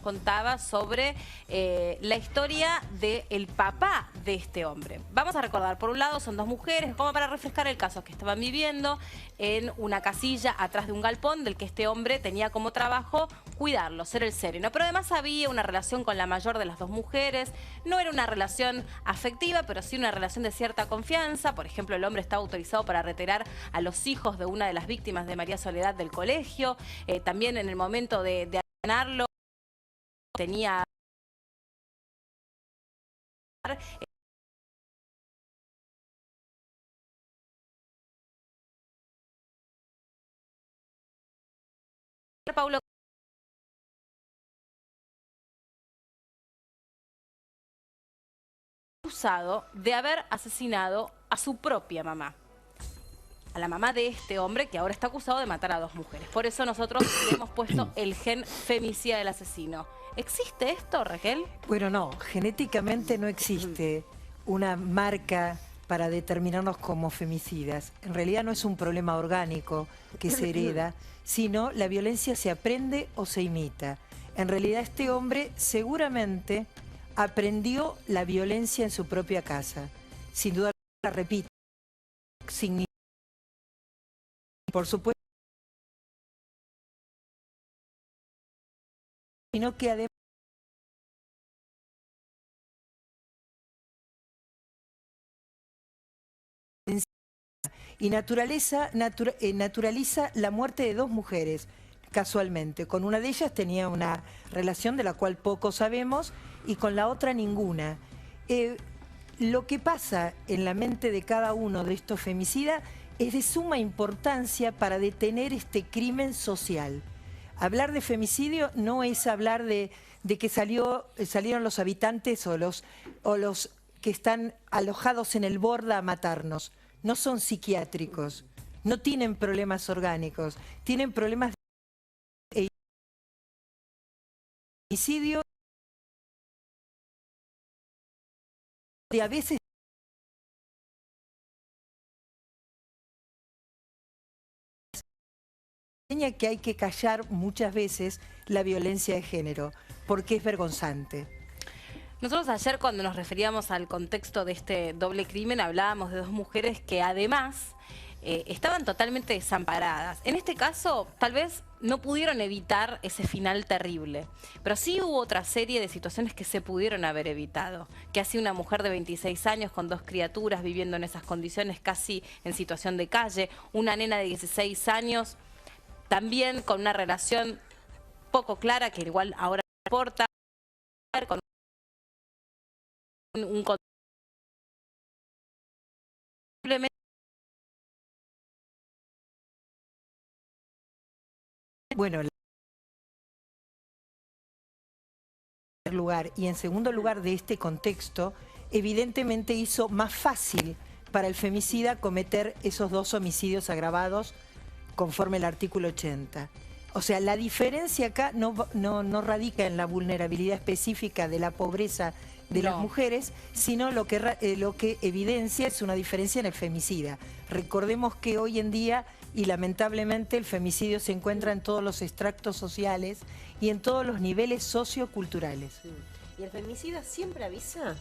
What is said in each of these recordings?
contaba sobre la historia del papá de este hombre. Vamos a recordar, por un lado son dos mujeres, como para refrescar el caso, que estaban viviendo en una casilla atrás de un galpón del que este hombre tenía como trabajo cuidarlo, ser el sereno. Pero además había una relación con la mayor de las dos mujeres, no era una relación afectiva, pero sí una relación de cierta confianza. Por ejemplo, el hombre estaba autorizado para retirar a los hijos de una de las víctimas de María Soledad del colegio. También en el momento de allanarlo tenía Paulo acusado de haber asesinado a su propia mamá, a la mamá de este hombre que ahora está acusado de matar a dos mujeres. Por eso nosotros le hemos puesto el gen femicida del asesino. ¿Existe esto, Raquel? Bueno, no, genéticamente no existe una marca para determinarnos como femicidas. En realidad no es un problema orgánico que se hereda, sino la violencia se aprende o se imita. En realidad este hombre seguramente aprendió la violencia en su propia casa. Sin duda, repito, por supuesto, sino que además y naturaliza la muerte de dos mujeres, casualmente. Con una de ellas tenía una relación de la cual poco sabemos y con la otra ninguna. Lo que pasa en la mente de cada uno de estos femicidas es de suma importancia para detener este crimen social. Hablar de femicidio no es hablar de que salieron los habitantes o los que están alojados en el Borda a matarnos. No son psiquiátricos, no tienen problemas orgánicos, tienen problemas de homicidio y a veces que hay que callar muchas veces la violencia de género, porque es vergonzante. Nosotros ayer, cuando nos referíamos al contexto de este doble crimen, hablábamos de dos mujeres que además estaban totalmente desamparadas. En este caso, tal vez no pudieron evitar ese final terrible, pero sí hubo otra serie de situaciones que se pudieron haber evitado. Que así una mujer de 26 años con dos criaturas viviendo en esas condiciones, casi en situación de calle, una nena de 16 años también con una relación poco clara, que igual ahora importa, con un simplemente Bueno, en primer lugar, y en segundo lugar de este contexto, evidentemente hizo más fácil para el femicida cometer esos dos homicidios agravados conforme el artículo 80. O sea, la diferencia acá no radica en la vulnerabilidad específica de la pobreza de las mujeres, sino lo que evidencia es una diferencia en el femicida. Recordemos que hoy en día, y lamentablemente, el femicidio se encuentra en todos los extractos sociales y en todos los niveles socioculturales. Sí. ¿Y el femicida siempre avisa?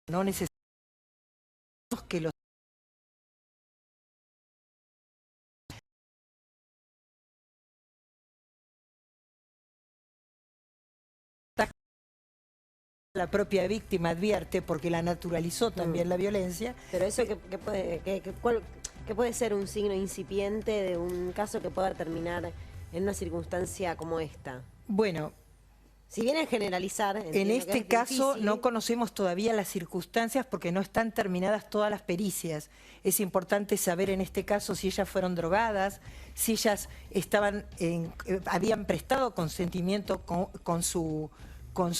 No necesitamos que los la propia víctima advierte, porque la naturalizó también la violencia. Pero eso que puede ser un signo incipiente de un caso que pueda terminar en una circunstancia como esta. Bueno, si bien es generalizar, en este caso difícil, no conocemos todavía las circunstancias porque no están terminadas todas las pericias. Es importante saber en este caso si ellas fueron drogadas, si ellas habían prestado consentimiento con su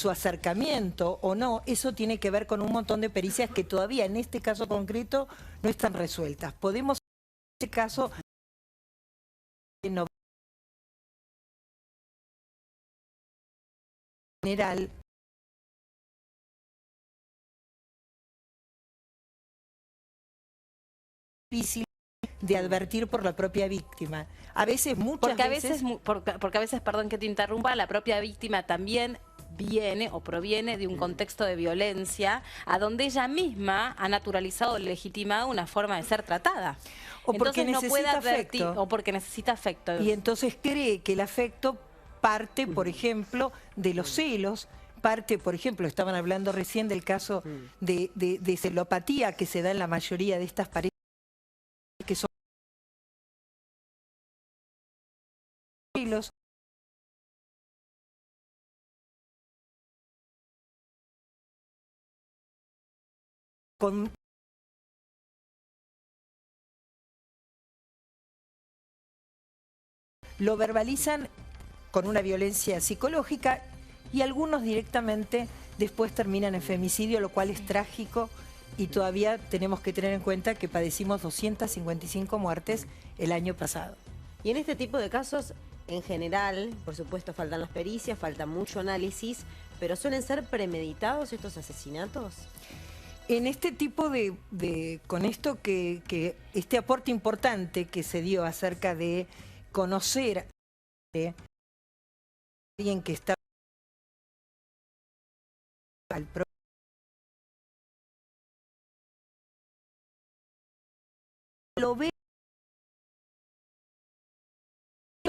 acercamiento o no. Eso tiene que ver con un montón de pericias que todavía en este caso concreto no están resueltas. Podemos, en este caso, en general, difícil de advertir por la propia víctima. A veces, muchas Porque a veces... veces, porque a veces, perdón que te interrumpa, la propia víctima también viene o proviene de un contexto de violencia a donde ella misma ha naturalizado o legitimado una forma de ser tratada. O porque Entonces no puede necesita advertir, afecto. o porque necesita afecto. Y entonces cree que el afecto parte, por ejemplo, de los celos, parte, por ejemplo, estaban hablando recién del caso de celopatía que se da en la mayoría de estas parejas que son celos. Lo verbalizan con una violencia psicológica y algunos directamente después terminan en femicidio, lo cual es trágico y todavía tenemos que tener en cuenta que padecimos 255 muertes el año pasado. Y en este tipo de casos, en general, por supuesto faltan las pericias, falta mucho análisis, pero ¿suelen ser premeditados estos asesinatos? En este tipo con esto que este aporte importante que se dio acerca de conocer a alguien que está al lo ve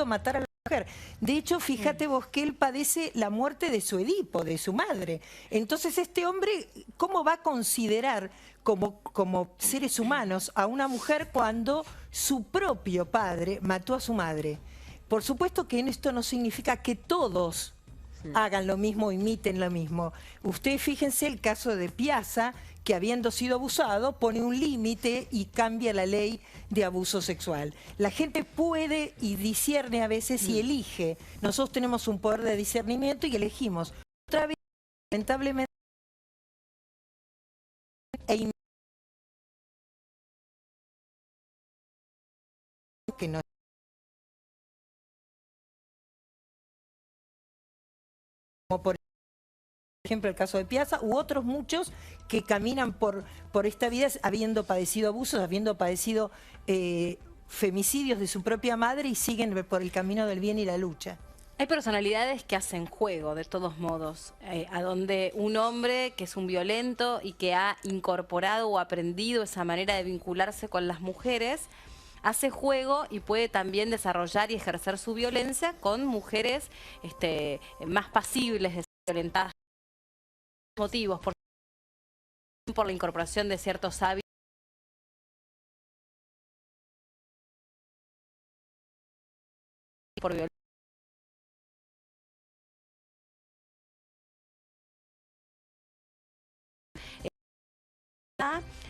matar a la mujer. De hecho, fíjate vos que él padece la muerte de su Edipo, de su madre. Entonces este hombre, ¿cómo va a considerar como seres humanos a una mujer cuando su propio padre mató a su madre? Por supuesto que en esto no significa que todos hagan lo mismo, imiten lo mismo. Ustedes fíjense el caso de Piazza, que habiendo sido abusado, pone un límite y cambia la ley de abuso sexual. La gente puede y discierne a veces y elige. Nosotros tenemos un poder de discernimiento y elegimos. Otra vez, lamentablemente, que no como por ejemplo el caso de Piazza, u otros muchos que caminan por esta vida habiendo padecido abusos, habiendo padecido femicidios de su propia madre y siguen por el camino del bien y la lucha. Hay personalidades que hacen juego, de todos modos, a donde un hombre que es un violento y que ha incorporado o aprendido esa manera de vincularse con las mujeres, hace juego y puede también desarrollar y ejercer su violencia con mujeres más pasibles de ser violentadas. Motivos, por la incorporación de ciertos hábitos por violencia.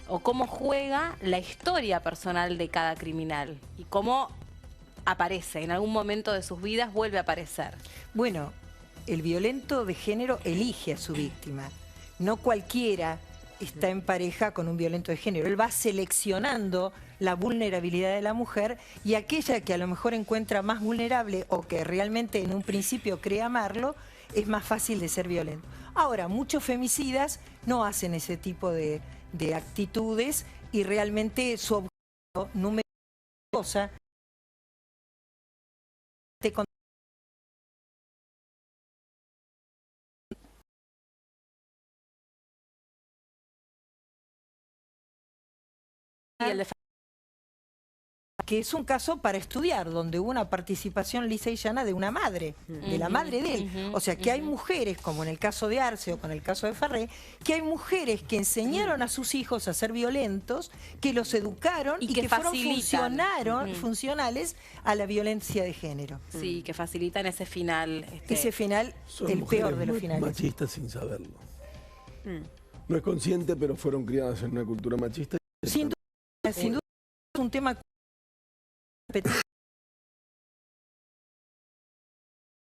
O cómo juega la historia personal de cada criminal y cómo aparece, en algún momento de sus vidas vuelve a aparecer. Bueno, el violento de género elige a su víctima. No cualquiera está en pareja con un violento de género. Él va seleccionando la vulnerabilidad de la mujer y aquella que a lo mejor encuentra más vulnerable o que realmente en un principio cree amarlo, es más fácil de ser violento. Ahora, muchos femicidas no hacen ese tipo de actitudes y realmente su objetivo número uno cosa Y el de que es un caso para estudiar, donde hubo una participación lisa y llana de una madre, de la madre de él. O sea, que hay mujeres, como en el caso de Arce o con el caso de Farré, que hay mujeres que enseñaron a sus hijos a ser violentos, que los educaron y que fueron funcionales a la violencia de género. Sí, que facilitan ese final. Ese final, Son el mujeres peor de los muy finales. machistas sin saberlo. No es consciente, pero fueron criadas en una cultura machista. Sin duda es un tema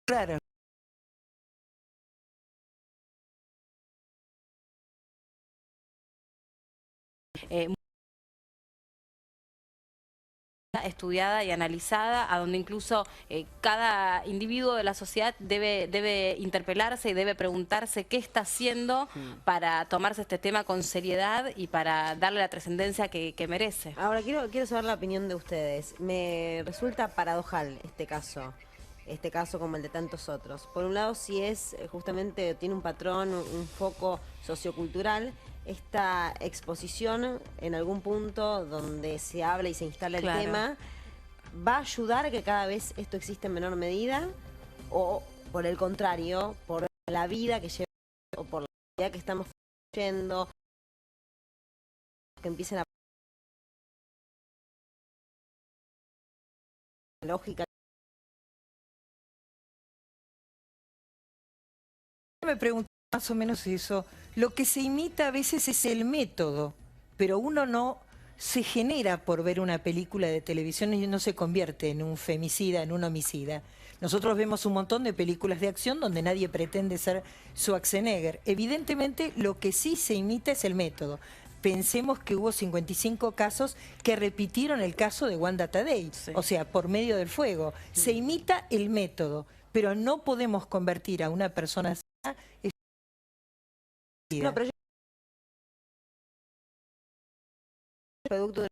claro. estudiada y analizada, a donde incluso cada individuo de la sociedad debe interpelarse y debe preguntarse qué está haciendo para tomarse este tema con seriedad y para darle la trascendencia que merece. Ahora, quiero saber la opinión de ustedes. Me resulta paradojal este caso como el de tantos otros. Por un lado, si es justamente, tiene un patrón, un foco sociocultural, esta exposición en algún punto donde se habla y se instala el tema, ¿va a ayudar a que cada vez esto exista en menor medida? ¿O por el contrario, por la vida que lleva o por la vida que estamos yendo, que empiecen a lógica? Me pregunto más o menos eso. Lo que se imita a veces es el método, pero uno no se genera por ver una película de televisión y no se convierte en un femicida, en un homicida. Nosotros vemos un montón de películas de acción donde nadie pretende ser Schwarzenegger. Evidentemente lo que sí se imita es el método. Pensemos que hubo 55 casos que repitieron el caso de Wanda Tadei, o sea, por medio del fuego. Se imita el método, pero no podemos convertir a una persona sana en homicida. No, pero producto de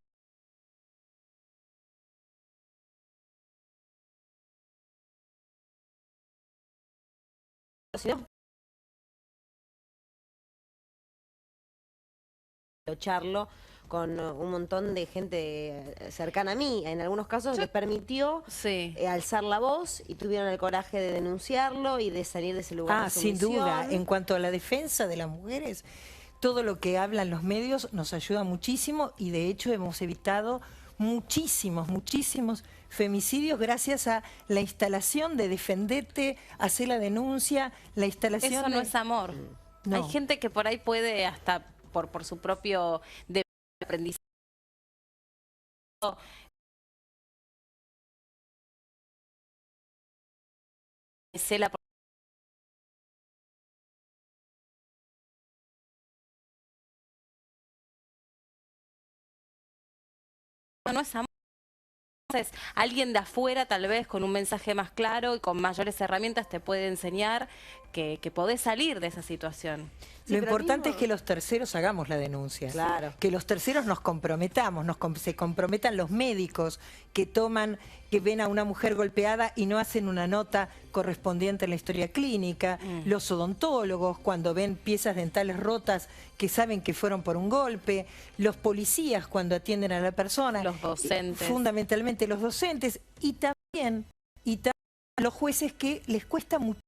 si no, charlo con un montón de gente cercana a mí. En algunos casos les permitió alzar la voz y tuvieron el coraje de denunciarlo y de salir de ese lugar de sin sumisión. duda. En cuanto a la defensa de las mujeres, todo lo que hablan los medios nos ayuda muchísimo y de hecho hemos evitado muchísimos femicidios gracias a la instalación de defenderte, hacer la denuncia, la instalación... Eso no es amor. No. Hay gente que por ahí puede hasta por su propio aprendizaje cela no es amor. Entonces, alguien de afuera, tal vez con un mensaje más claro y con mayores herramientas, te puede enseñar que podés salir de esa situación. Lo importante es que los terceros hagamos la denuncia. Claro. Que los terceros nos comprometamos, se comprometan los médicos que ven a una mujer golpeada y no hacen una nota correspondiente en la historia clínica. Los odontólogos cuando ven piezas dentales rotas que saben que fueron por un golpe. Los policías cuando atienden a la persona. Los docentes. Fundamentalmente los docentes y también los jueces que les cuesta mucho.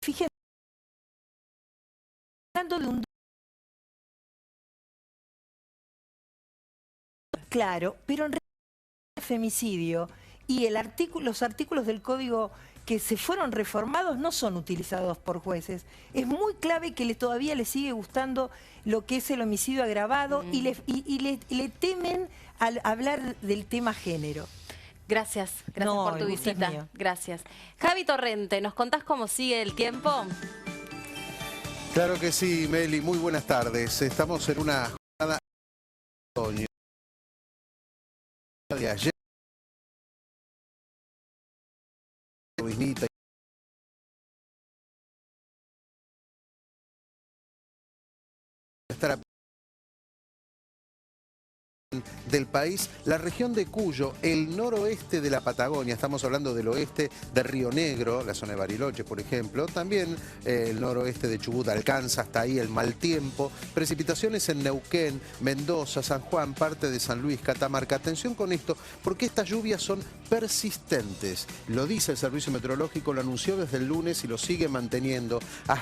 Fíjense, hablando de un... Claro, pero en realidad el femicidio y los artículos del código que se fueron reformados no son utilizados por jueces. Es muy clave que todavía les sigue gustando lo que es el homicidio agravado y le temen al hablar del tema género. Gracias por tu visita. Gracias. Javi Torrente, ¿nos contás cómo sigue el tiempo? Claro que sí, Meli, muy buenas tardes. Estamos en una jornada de otoño. De ayer. Estar del país, la región de Cuyo, el noroeste de la Patagonia, estamos hablando del oeste de Río Negro, la zona de Bariloche, por ejemplo, también el noroeste de Chubut alcanza hasta ahí el mal tiempo, precipitaciones en Neuquén, Mendoza, San Juan, parte de San Luis, Catamarca. Atención con esto, porque estas lluvias son persistentes. Lo dice el Servicio Meteorológico, lo anunció desde el lunes y lo sigue manteniendo hasta